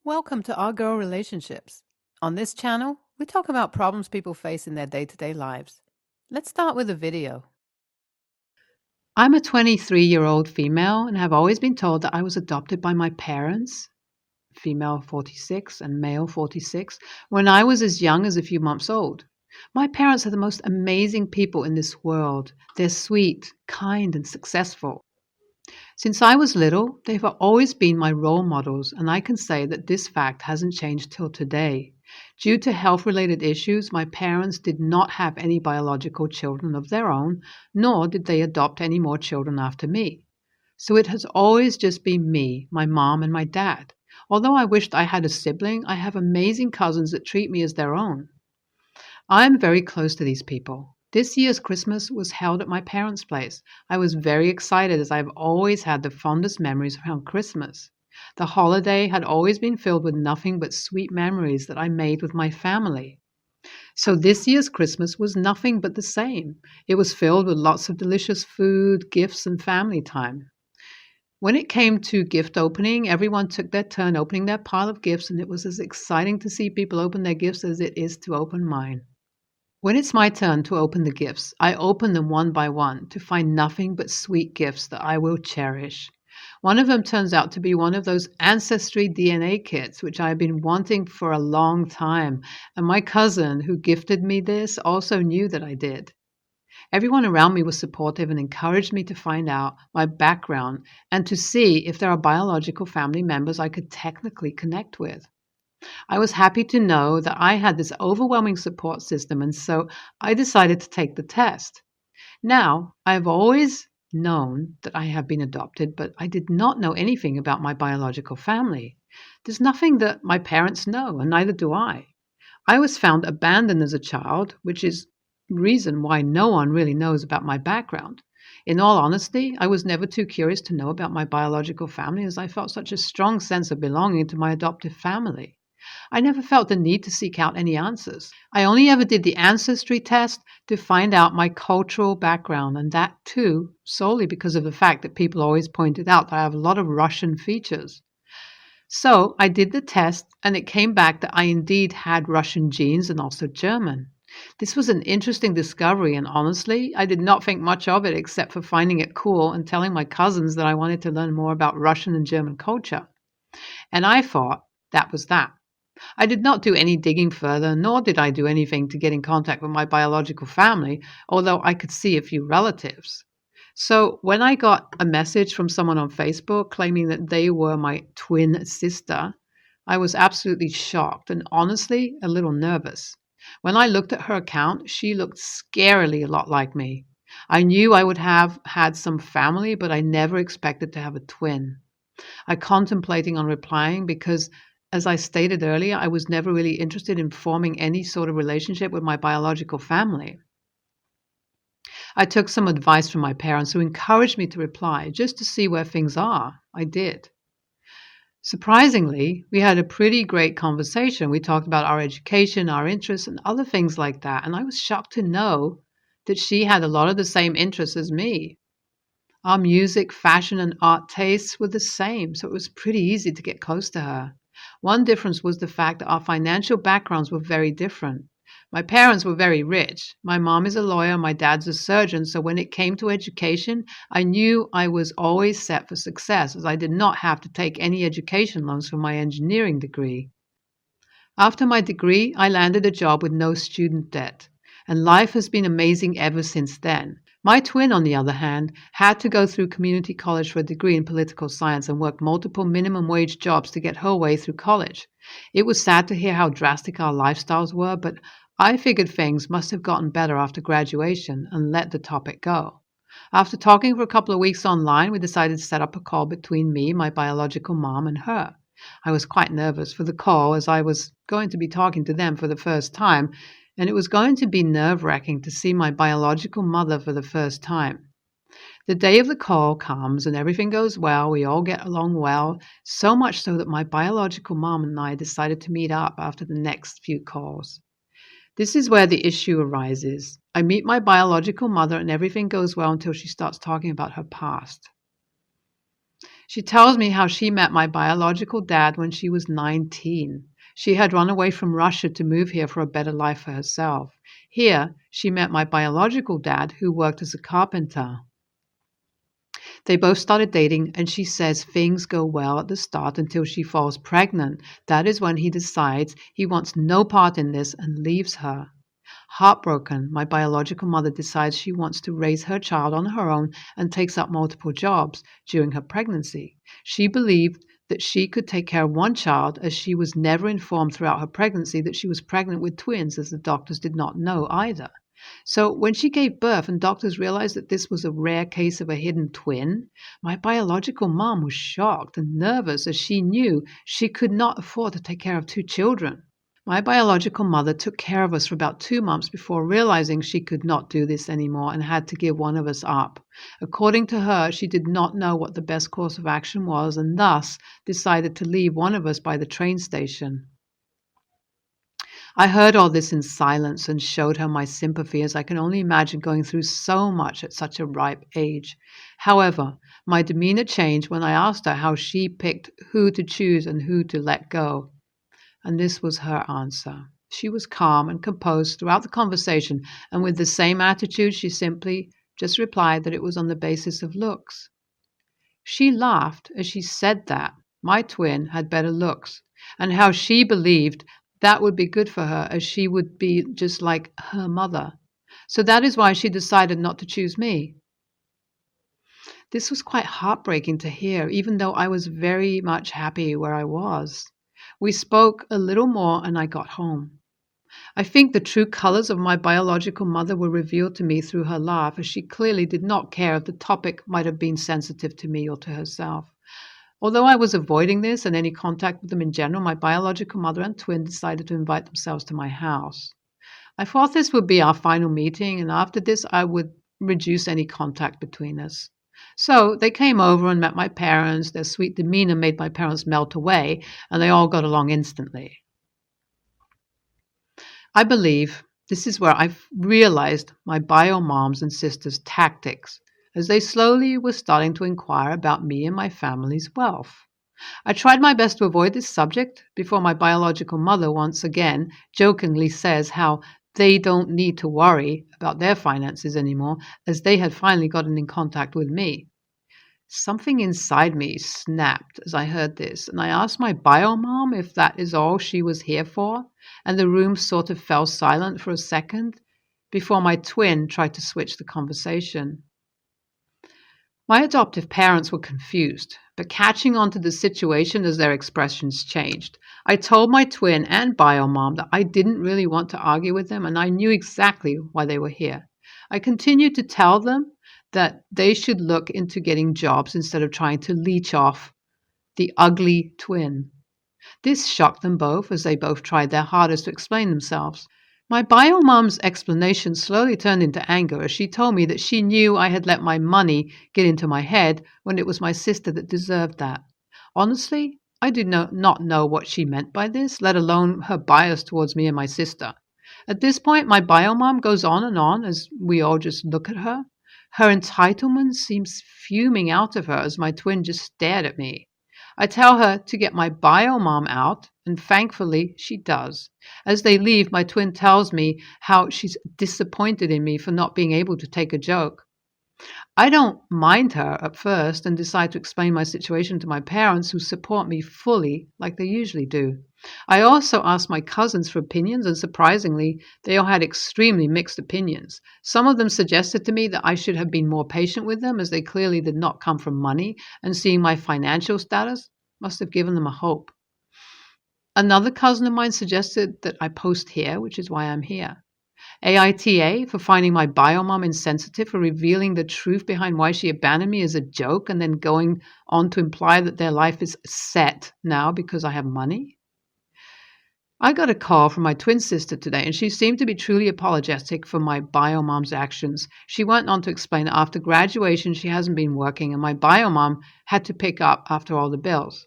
Welcome to Our Girl Relationships. On this channel, we talk about problems people face in their day-to-day lives. Let's start with a video. I'm a 23-year-old female and have always been told that I was adopted by my parents, female 46 and male 46, when I was as young as a few months old. My parents are the most amazing people in this world. They're sweet, kind, and successful. Since I was little, they've always been my role models, and I can say that this fact hasn't changed till today. Due to health-related issues, my parents did not have any biological children of their own, nor did they adopt any more children after me. So it has always just been me, my mom, and my dad. Although I wished I had a sibling, I have amazing cousins that treat me as their own. I am very close to these people. This year's Christmas was held at my parents' place. I was very excited as I've always had the fondest memories around Christmas. The holiday had always been filled with nothing but sweet memories that I made with my family. So this year's Christmas was nothing but the same. It was filled with lots of delicious food, gifts, and family time. When it came to gift opening, everyone took their turn opening their pile of gifts, and it was as exciting to see people open their gifts as it is to open mine. When it's my turn to open the gifts, I open them one by one to find nothing but sweet gifts that I will cherish. One of them turns out to be one of those Ancestry DNA kits, which I have been wanting for a long time, and my cousin who gifted me this also knew that I did. Everyone around me was supportive and encouraged me to find out my background and to see if there are biological family members I could technically connect with. I was happy to know that I had this overwhelming support system, and so I decided to take the test. Now, I have always known that I have been adopted, but I did not know anything about my biological family. There's nothing that my parents know, and neither do I. I was found abandoned as a child, which is the reason why no one really knows about my background. In all honesty, I was never too curious to know about my biological family, as I felt such a strong sense of belonging to my adoptive family. I never felt the need to seek out any answers. I only ever did the ancestry test to find out my cultural background, and that too solely because of the fact that people always pointed out that I have a lot of Russian features. So I did the test, and it came back that I indeed had Russian genes and also German. This was an interesting discovery, and honestly, I did not think much of it except for finding it cool and telling my cousins that I wanted to learn more about Russian and German culture. And I thought that was that. I did not do any digging further, nor did I do anything to get in contact with my biological family, although I could see a few relatives. So when I got a message from someone on Facebook claiming that they were my twin sister, I was absolutely shocked and honestly a little nervous. When I looked at her account, she looked scarily a lot like me. I knew I would have had some family, but I never expected to have a twin. I contemplating on replying because, as I stated earlier, I was never really interested in forming any sort of relationship with my biological family. I took some advice from my parents who encouraged me to reply just to see where things are. I did. Surprisingly, we had a pretty great conversation. We talked about our education, our interests, and other things like that, and I was shocked to know that she had a lot of the same interests as me. Our music, fashion, and art tastes were the same, so it was pretty easy to get close to her. One difference was the fact that our financial backgrounds were very different. My parents were very rich. My mom is a lawyer, my dad's a surgeon, so when it came to education, I knew I was always set for success, as I did not have to take any education loans for my engineering degree. After my degree, I landed a job with no student debt, and life has been amazing ever since then. My twin, on the other hand, had to go through community college for a degree in political science and worked multiple minimum wage jobs to get her way through college. It was sad to hear how drastic our lifestyles were, but I figured things must have gotten better after graduation and let the topic go. After talking for a couple of weeks online, we decided to set up a call between me, my biological mom, and her. I was quite nervous for the call as I was going to be talking to them for the first time, and it was going to be nerve-wracking to see my biological mother for the first time. The day of the call comes and everything goes well, we all get along well, so much so that my biological mom and I decided to meet up after the next few calls. This is where the issue arises. I meet my biological mother and everything goes well until she starts talking about her past. She tells me how she met my biological dad when she was 19. She had run away from Russia to move here for a better life for herself. Here, she met my biological dad, who worked as a carpenter. They both started dating, and she says things go well at the start until she falls pregnant. That is when he decides he wants no part in this and leaves her. Heartbroken, my biological mother decides she wants to raise her child on her own and takes up multiple jobs during her pregnancy. She believed that she could take care of one child, as she was never informed throughout her pregnancy that she was pregnant with twins, as the doctors did not know either. So when she gave birth and doctors realized that this was a rare case of a hidden twin, my biological mom was shocked and nervous, as she knew she could not afford to take care of two children. My biological mother took care of us for about 2 months before realizing she could not do this anymore and had to give one of us up. According to her, she did not know what the best course of action was and thus decided to leave one of us by the train station. I heard all this in silence and showed her my sympathy, as I can only imagine going through so much at such a ripe age. However, my demeanor changed when I asked her how she picked who to choose and who to let go. And this was her answer. She was calm and composed throughout the conversation, and with the same attitude, she simply just replied that it was on the basis of looks. She laughed as she said that my twin had better looks, and how she believed that would be good for her, as she would be just like her mother. So that is why she decided not to choose me. This was quite heartbreaking to hear, even though I was very much happy where I was. We spoke a little more and I got home. I think the true colors of my biological mother were revealed to me through her laugh, as she clearly did not care if the topic might have been sensitive to me or to herself. Although I was avoiding this and any contact with them in general, my biological mother and twin decided to invite themselves to my house. I thought this would be our final meeting, and after this I would reduce any contact between us. So they came over and met my parents. Their sweet demeanor made my parents melt away, and they all got along instantly. I believe this is where I realized my bio moms and sisters' tactics, as they slowly were starting to inquire about me and my family's wealth. I tried my best to avoid this subject before my biological mother once again jokingly says how they don't need to worry about their finances anymore, as they had finally gotten in contact with me. Something inside me snapped as I heard this, and I asked my bio mom if that is all she was here for, and the room sort of fell silent for a second before my twin tried to switch the conversation. My adoptive parents were confused, but catching on to the situation as their expressions changed. I told my twin and bio mom that I didn't really want to argue with them, and I knew exactly why they were here. I continued to tell them that they should look into getting jobs instead of trying to leech off the ugly twin. This shocked them both, as they both tried their hardest to explain themselves. My bio mom's explanation slowly turned into anger, as she told me that she knew I had let my money get into my head when it was my sister that deserved that. Honestly, I did not know what she meant by this, let alone her bias towards me and my sister. At this point, my bio mom goes on as we all just look at her. Her entitlement seems fuming out of her as my twin just stared at me. I tell her to get my bio mom out, and thankfully she does. As they leave, my twin tells me how she's disappointed in me for not being able to take a joke. I don't mind her at first and decide to explain my situation to my parents, who support me fully like they usually do. I also asked my cousins for opinions, and surprisingly, they all had extremely mixed opinions. Some of them suggested to me that I should have been more patient with them, as they clearly did not come from money, and seeing my financial status must have given them a hope. Another cousin of mine suggested that I post here, which is why I'm here. AITA for finding my bio mom insensitive for revealing the truth behind why she abandoned me as a joke, and then going on to imply that their life is set now because I have money. I got a call from my twin sister today, and she seemed to be truly apologetic for my bio mom's actions. She went on to explain that after graduation she hasn't been working, and my bio mom had to pick up after all the bills.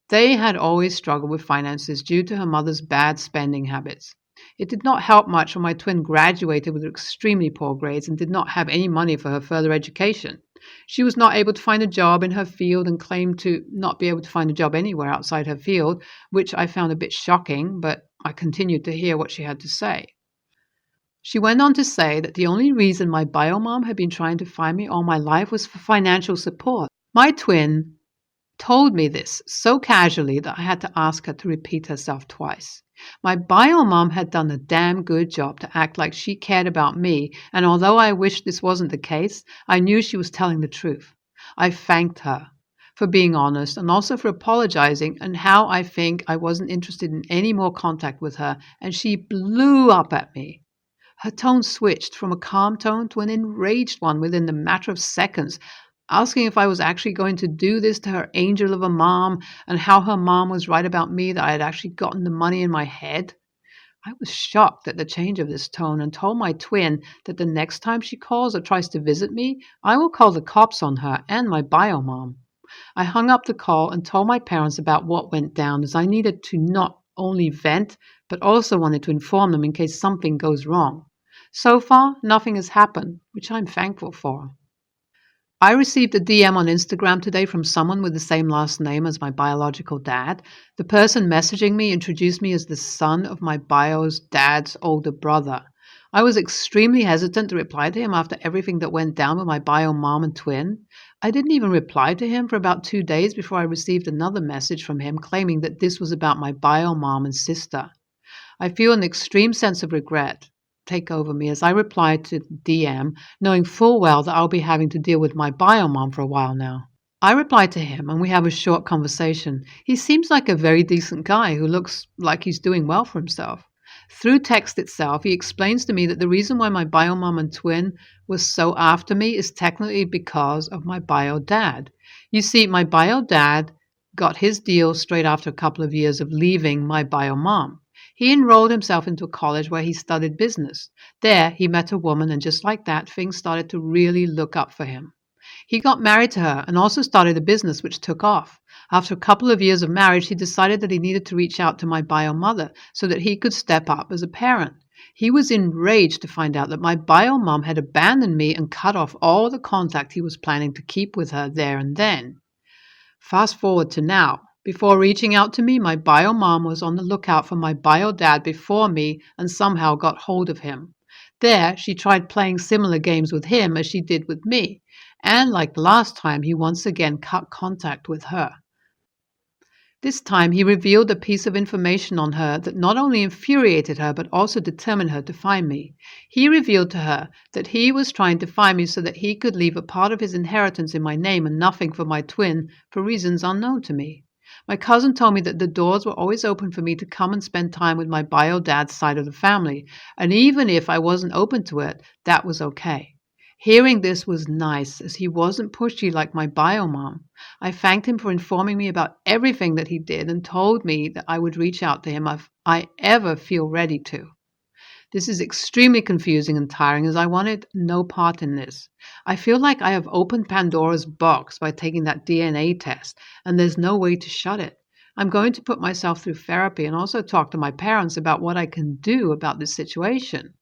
They had always struggled with finances due to her mother's bad spending habits. It did not help much when my twin graduated with extremely poor grades and did not have any money for her further education. She was not able to find a job in her field and claimed to not be able to find a job anywhere outside her field, which I found a bit shocking, but I continued to hear what she had to say. She went on to say that the only reason my bio mom had been trying to find me all my life was for financial support. My twin told me this so casually that I had to ask her to repeat herself twice. My bio mom had done a damn good job to act like she cared about me, and although I wished this wasn't the case, I knew she was telling the truth. I thanked her for being honest and also for apologizing and how I think I wasn't interested in any more contact with her, and she blew up at me. Her tone switched from a calm tone to an enraged one within the matter of seconds, asking if I was actually going to do this to her angel of a mom and how her mom was right about me, that I had actually gotten the money in my head. I was shocked at the change of this tone and told my twin that the next time she calls or tries to visit me, I will call the cops on her and my bio mom. I hung up the call and told my parents about what went down, as I needed to not only vent, but also wanted to inform them in case something goes wrong. So far, nothing has happened, which I'm thankful for. I received a DM on Instagram today from someone with the same last name as my biological dad. The person messaging me introduced me as the son of my bio's dad's older brother. I was extremely hesitant to reply to him after everything that went down with my bio mom and twin. I didn't even reply to him for about 2 days before I received another message from him claiming that this was about my bio mom and sister. I feel an extreme sense of regret take over me as I replied to DM, knowing full well that I'll be having to deal with my bio mom for a while now. I replied to him and we have a short conversation. He seems like a very decent guy who looks like he's doing well for himself. Through text itself, he explains to me that the reason why my bio mom and twin was so after me is technically because of my bio dad. You see, my bio dad got his deal straight after a couple of years of leaving my bio mom. He enrolled himself into a college where he studied business. There, he met a woman, and just like that, things started to really look up for him. He got married to her and also started a business which took off. After a couple of years of marriage, he decided that he needed to reach out to my bio mother so that he could step up as a parent. He was enraged to find out that my bio mom had abandoned me and cut off all the contact he was planning to keep with her there and then. Fast forward to now. Before reaching out to me, my bio mom was on the lookout for my bio dad before me and somehow got hold of him. There, she tried playing similar games with him as she did with me, and like last time, he once again cut contact with her. This time, he revealed a piece of information on her that not only infuriated her, but also determined her to find me. He revealed to her that he was trying to find me so that he could leave a part of his inheritance in my name and nothing for my twin for reasons unknown to me. My cousin told me that the doors were always open for me to come and spend time with my bio dad's side of the family, and even if I wasn't open to it, that was okay. Hearing this was nice, as he wasn't pushy like my bio mom. I thanked him for informing me about everything that he did and told me that I would reach out to him if I ever feel ready to. This is extremely confusing and tiring, as I wanted no part in this. I feel like I have opened Pandora's box by taking that DNA test, and there's no way to shut it. I'm going to put myself through therapy and also talk to my parents about what I can do about this situation.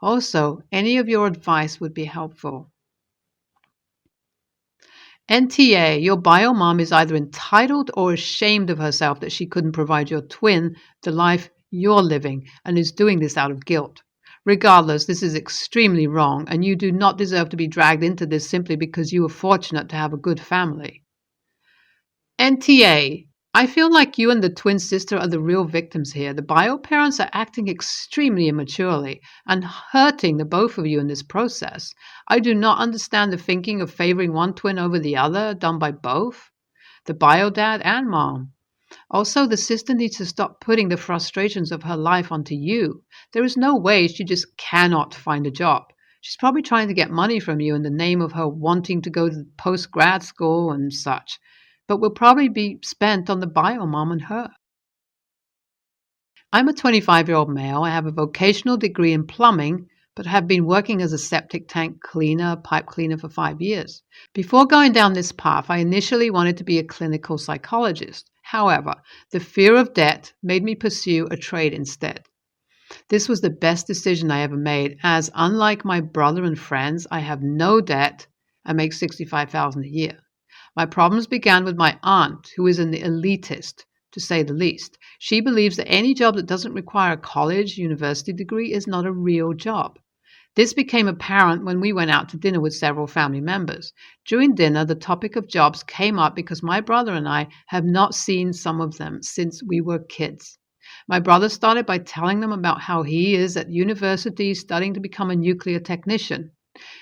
Also, any of your advice would be helpful. NTA, your bio mom is either entitled or ashamed of herself that she couldn't provide your twin the life you're living and is doing this out of guilt. Regardless, this is extremely wrong, and you do not deserve to be dragged into this simply because you were fortunate to have a good family. NTA, I feel like you and the twin sister are the real victims here. The bio parents are acting extremely immaturely and hurting the both of you in this process. I do not understand the thinking of favoring one twin over the other done by both, the bio dad and mom. Also, the sister needs to stop putting the frustrations of her life onto you. There is no way she just cannot find a job. She's probably trying to get money from you in the name of her wanting to go to post-grad school and such, but will probably be spent on the bio mom and her. I'm a 25-year-old male. I have a vocational degree in plumbing, but have been working as a septic tank cleaner, pipe cleaner for 5 years. Before going down this path, I initially wanted to be a clinical psychologist. However, the fear of debt made me pursue a trade instead. This was the best decision I ever made, as unlike my brother and friends, I have no debt and make $65,000 a year. My problems began with my aunt, who is an elitist, to say the least. She believes that any job that doesn't require a college, university degree is not a real job. This became apparent when we went out to dinner with several family members. During dinner, the topic of jobs came up because my brother and I have not seen some of them since we were kids. My brother started by telling them about how he is at university studying to become a nuclear technician.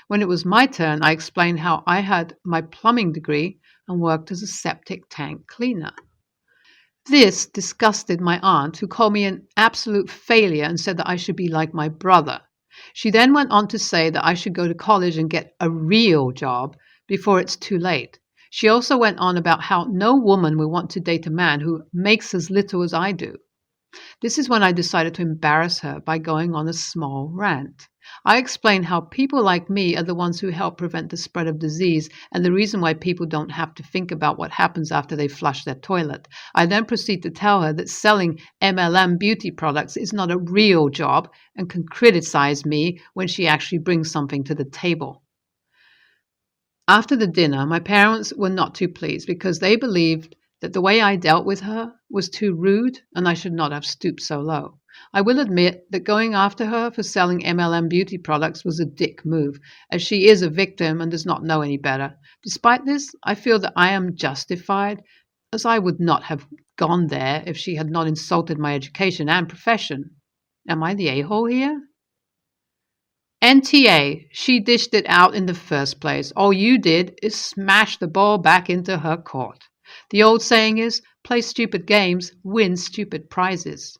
When it was my turn, I explained how I had my plumbing degree and worked as a septic tank cleaner. This disgusted my aunt, who called me an absolute failure and said that I should be like my brother. She then went on to say that I should go to college and get a real job before it's too late. She also went on about how no woman will want to date a man who makes as little as I do. This is when I decided to embarrass her by going on a small rant. I explained how people like me are the ones who help prevent the spread of disease and the reason why people don't have to think about what happens after they flush their toilet. I then proceed to tell her that selling MLM beauty products is not a real job and can criticize me when she actually brings something to the table. After the dinner, my parents were not too pleased because they believed that the way I dealt with her was too rude and I should not have stooped so low. I will admit that going after her for selling MLM beauty products was a dick move, as she is a victim and does not know any better. Despite this, I feel that I am justified, as I would not have gone there if she had not insulted my education and profession. Am I the a-hole here? NTA, she dished it out in the first place. All you did is smash the ball back into her court. The old saying is, play stupid games, win stupid prizes.